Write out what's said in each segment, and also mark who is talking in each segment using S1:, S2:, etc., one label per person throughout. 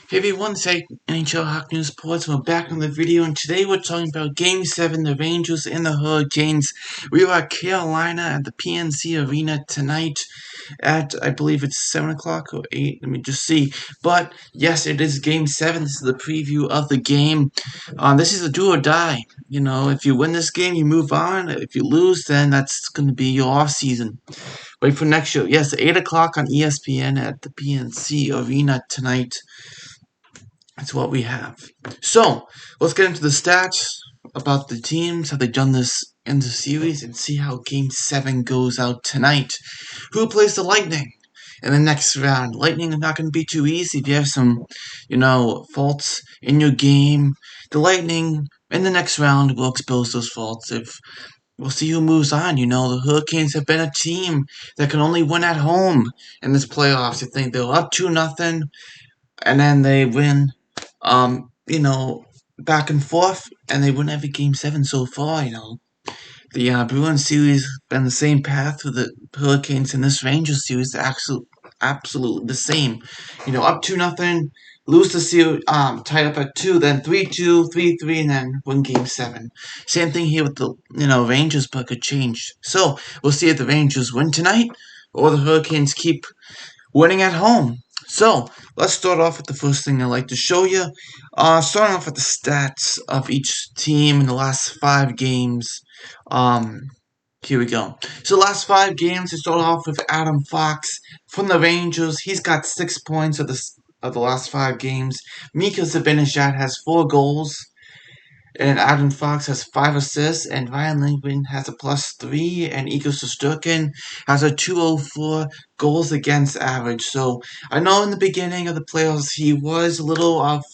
S1: Hey everyone, it's NHL Hockey News Sports. We're back on the video, and today we're talking about Game 7, the Rangers and the Hurricanes. We are at Carolina at the PNC Arena tonight at, I believe it's 7 o'clock or 8, let me just see. But, yes, it is Game 7. This is the preview of the game. This is a do or die. You know, if you win this game, you move on. If you lose, then that's going to be your off season. Wait for next show. Yes, 8 o'clock on ESPN at the PNC Arena tonight. That's what we have. So, let's get into the stats about the teams, how they've done this in the series, and see how Game 7 goes out tonight. Who plays the Lightning in the next round? Lightning is not going to be too easy if you have some, faults in your game. The Lightning in the next round will expose those faults. We'll see who moves on. The Hurricanes have been a team that can only win at home in this playoffs. You think they're up 2-0, and then they win back and forth, and they win every Game 7 so far. The Bruins series been the same path for the Hurricanes in this Rangers series. They're absolutely the same. Up 2-0, lose the series, tied up at 2, then 3-2, 3-3, and then win Game 7. Same thing here with the Rangers, but could change. So we'll see if the Rangers win tonight or the Hurricanes keep winning at home. So, let's start off with the first thing I'd like to show you. Starting off with the stats of each team in the last 5 games. Here we go. So, last 5 games, to start off with Adam Fox from the Rangers. He's got 6 points of the last 5 games. Mika Zibanejad has 4 goals. And Adam Fox has 5 assists, and Ryan Lindgren has a +3, and Igor Shesterkin has a .204 goals against average. So I know in the beginning of the playoffs he was a little off,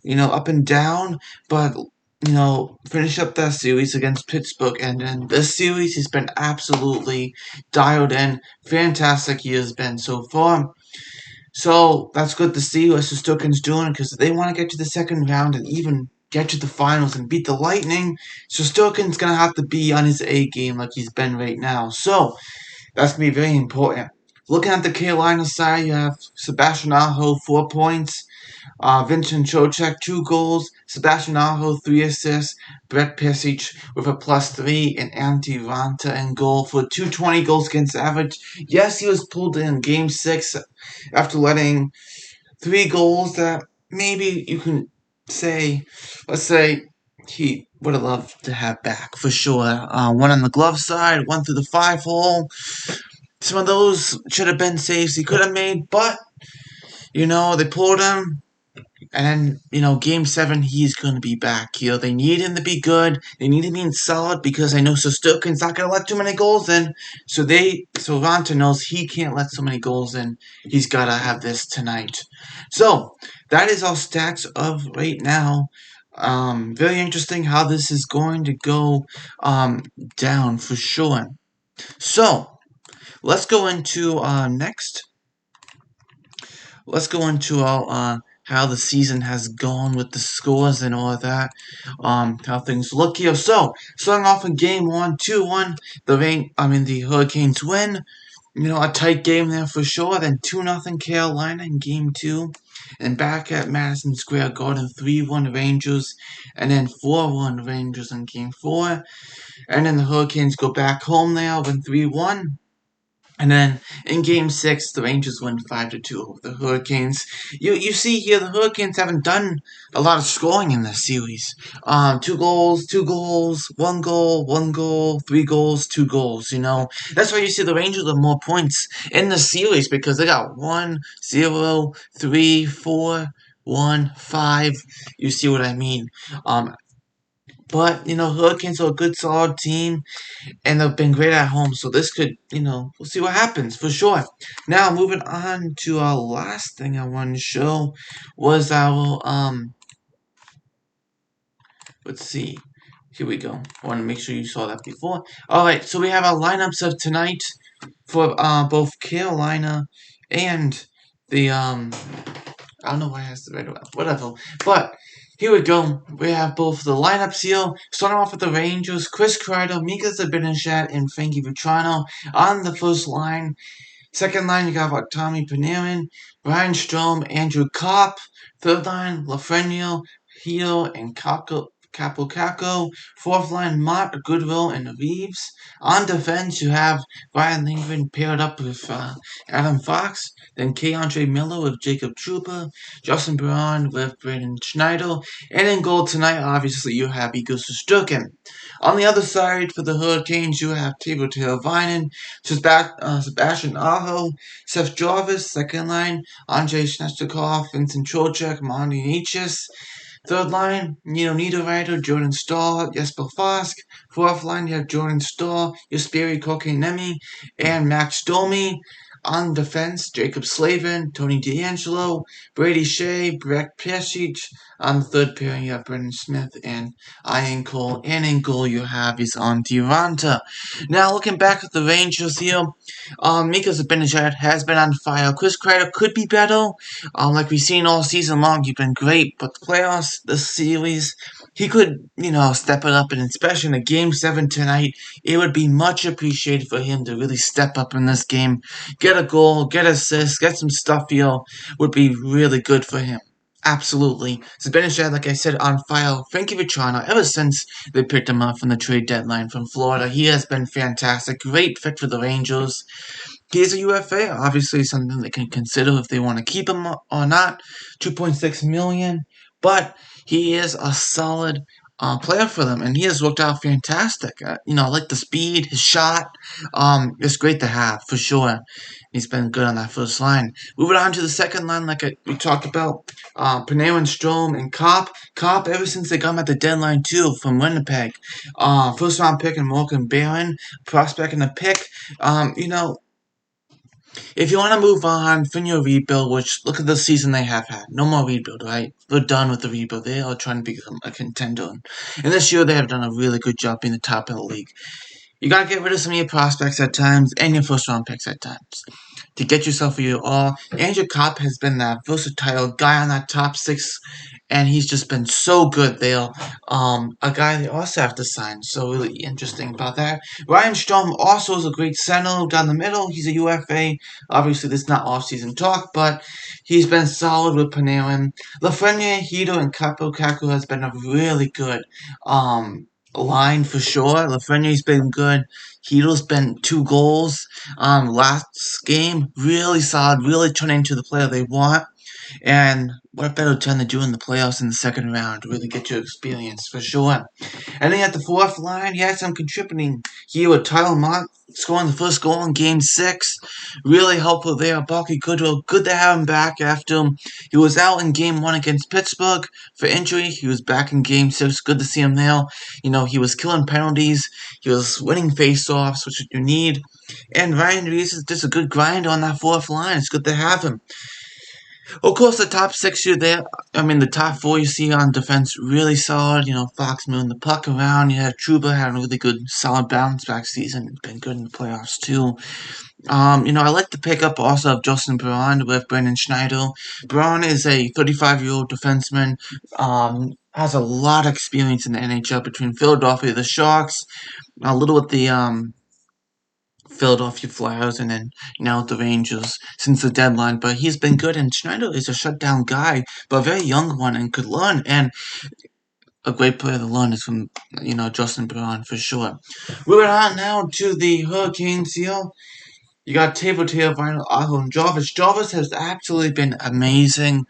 S1: up and down, but finish up that series against Pittsburgh, and in this series he's been absolutely dialed in. Fantastic he has been so far. So that's good to see what Shesterkin's doing, because they want to get to the second round and even get to the finals and beat the Lightning. Shesterkin's going to have to be on his A game like he's been right now. So that's going to be very important. Looking at the Carolina side, you have Sebastian Aho, 4 points. Vincent Trocheck, 2 goals. Sebastian Aho, 3 assists. Brett Pesich with a +3. And Antti Raanta in goal for 220 goals against average. Yes, he was pulled in Game 6 after letting 3 goals that maybe you can say, let's say, he would have loved to have back for sure. One on the glove side, one through the 5-hole. Some of those should have been saves he could have made, but they pulled him. And then, Game 7, he's going to be back. They need him to be good. They need him to be solid, because I know Shesterkin's not going to let too many goals in. So Raanta knows he can't let so many goals in. He's got to have this tonight. So, that is our stats of right now. Very interesting how this is going to go down for sure. So, let's go into next. Let's go into our how the season has gone with the scores and all of that. How things look here. So, starting off in Game 1, 2-1, the Hurricanes win. A tight game there for sure. Then 2-0 Carolina in Game 2. And back at Madison Square Garden, 3-1 Rangers. And then 4-1 Rangers in Game 4. And then the Hurricanes go back home there, win 3-1. And then in Game 6, the Rangers win 5-2 over the Hurricanes. You see here, the Hurricanes haven't done a lot of scoring in this series. 2 goals, 2 goals, 1 goal, 1 goal, 3 goals, 2 goals. That's why you see the Rangers have more points in the series, because they got 1, 0, 3, 4, 1, 5. You see what I mean? But Hurricanes are a good, solid team, and they've been great at home, so this could, we'll see what happens, for sure. Now, moving on to our last thing I wanted to show was our, let's see, here we go. I want to make sure you saw that before. Alright, so we have our lineups of tonight for, both Carolina and the, I don't know why it has the red, whatever, but here we go. We have both the lineups here. Starting off with the Rangers, Chris Kreider, Mika Zibanejad, and Frankie Vatrano on the first line. Second line, you got Tommy Panarin, Ryan Strome, Andrew Kopp. Third line, Lafreniere, Hito, and Capo. Fourth line, Mott, Goodwill, and Reeves. On defense, you have Ryan Lindgren paired up with Adam Fox. Then K. Miller with Jacob Trouba. Justin Braun with Braden Schneider. And in goal tonight, obviously, you have Igor Shesterkin. On the other side, for the Hurricanes, you have Teuvo Teravainen, Sebastian Aho, Seth Jarvis, second line, Andrei Snezhnikov, Vincent Trocheck, Monty Necas. Third line, Niederreiter, Jordan Stahl, Jesper Fosk. Fourth line, you have Jordan Stahl, Jesperi Kotkaniemi, and Max Domi. On defense, Jacob Slavin, Tony DeAngelo, Brady Shea, Brett Pescic. On the third pairing, you have Brendan Smith and Ian Cole. And in goal, you have is on Duranta. Now, looking back at the Rangers here, Mika Zibanejad has been on fire. Chris Kreider could be better. Like we've seen all season long, he's been great. But the playoffs, this series, he could, step it up. And especially in a Game 7 tonight, it would be much appreciated for him to really step up in this game. Get a goal, get assists, get some stuff, would be really good for him. Absolutely. Zibanejad, like I said, on fire. Frankie Vatrano, ever since they picked him up from the trade deadline from Florida, he has been fantastic. Great fit for the Rangers. He's a UFA, obviously something they can consider if they want to keep him or not. $2.6 million, but he is a solid player for them, and he has worked out fantastic. I like the speed, his shot. It's great to have for sure. He's been good on that first line. Moving on to the second line, like we talked about, Panarin, Strome, and Kopp. Kopp, ever since they got him at the deadline too from Winnipeg, first round pick and Morgan Barron, prospect in the pick. If you want to move on from your rebuild, which look at the season they have had, no more rebuild, right? They're done with the rebuild. They are trying to become a contender. And this year they have done a really good job being the top of the league. You gotta get rid of some of your prospects at times and your first round picks at times to get yourself where you are. Andrew Kopp has been that versatile guy on that top six, and he's just been so good there. A guy they also have to sign, so really interesting about that. Ryan Strome also is a great center down the middle. He's a UFA. Obviously, this is not off-season talk, but he's been solid with Panarin. Lafreniere, Hito, and Kaku has been a really good line for sure. Lafreniere's been good. Hito's been 2 goals last game. Really solid, really turning into the player they want. And what better time to do in the playoffs in the second round to really get your experience for sure. And then at the fourth line, he had some contributing here with Tyler Mott scoring the first goal in Game 6. Really helpful there. Bucky Goodwill, good to have him back after he was out in Game 1 against Pittsburgh for injury. He was back in Game 6. Good to see him there. He was killing penalties. He was winning face-offs, which you need. And Ryan Reeves is just a good grind on that fourth line. It's good to have him. Of course, the top 6 you're there. The top 4 you see on defense really solid. Fox moving the puck around. You have Trouba having a really good, solid bounce back season. It's been good in the playoffs too. I like to pick up also of Justin Braun with Brendan Schneider. Braun is a 35-year-old defenseman. Has a lot of experience in the NHL between Philadelphia, the Sharks, a little with the Philadelphia Flyers, and then now the Rangers since the deadline. But he's been good, and Schneider is a shutdown guy, but a very young one and could learn. And a great player to learn is from, Justin Braun for sure. Moving on now to the Hurricanes here. You got Teuvo Teravainen, Aho, and Jarvis. Jarvis has absolutely been amazing.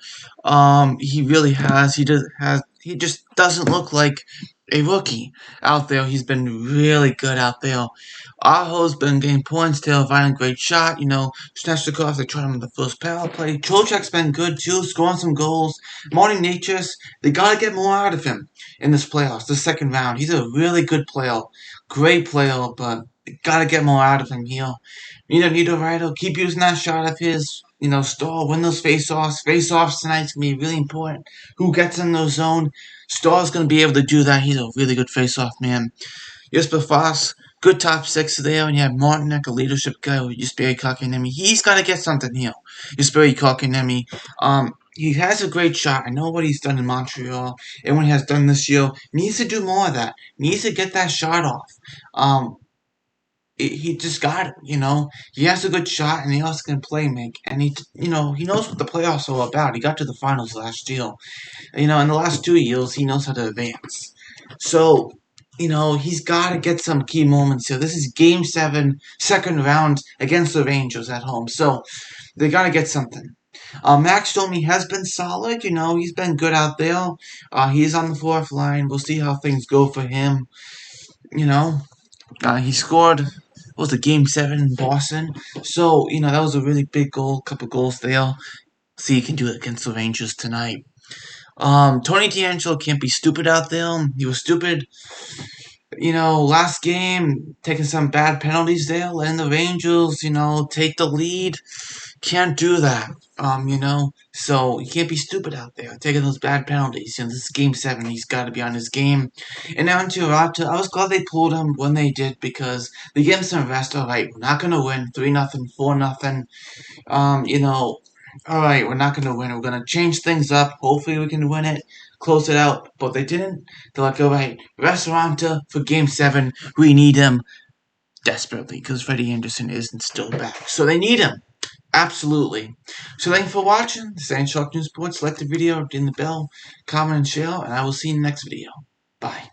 S1: He really has. He just doesn't look like a rookie out there. He's been really good out there. Aho's been getting points. Teravainen, great shot. Snezhnikov, they tried him in the first power play. Trocheck's been good too, scoring some goals. Marty Necas, they gotta get more out of him in this playoffs, the second round. He's a really good player. Great player, but gotta get more out of him here. Niederreiter, keep using that shot of his. Stahl, win those face-offs. Face-offs tonight's going to be really important. Who gets in the zone? Stahl's going to be able to do that. He's a really good face-off man. Jesper Foss, good top 6 there. And you have Martinek, a leadership guy with Jesperi Kotkaniemi. He's got to get something here. Jesperi Kotkaniemi. He has a great shot. I know what he's done in Montreal and what he has done this year. Needs to do more of that. Needs to get that shot off. he just got it. He has a good shot, and he also can play make, and he knows what the playoffs are all about. He got to the finals last year. In the last 2 years, he knows how to advance. So, he's got to get some key moments here. This is Game 7, second round against the Rangers at home. So, they got to get something. Max Domi has been solid. He's been good out there. He's on the fourth line. We'll see how things go for him. He scored, what was it, Game 7 in Boston. So, that was a really big goal, couple goals there. See, he can do it against the Rangers tonight. Tony DeAngelo can't be stupid out there. He was stupid, last game, taking some bad penalties there, letting the Rangers, take the lead. Can't do that. So he can't be stupid out there, taking those bad penalties. This is Game 7. He's got to be on his game. And now to Raptor, I was glad they pulled him when they did because they gave him some rest. All right, we're not going to win 3-0, 4-0. All right, we're not going to win. We're going to change things up. Hopefully we can win it, close it out. But they didn't. They're like, all right, Restauranta for Game 7. We need him desperately because Freddie Anderson isn't still back. So they need him. Absolutely. So thank you for watching. This is Shark News Sports. Like the video, ring the bell, comment, and share, and I will see you in the next video. Bye.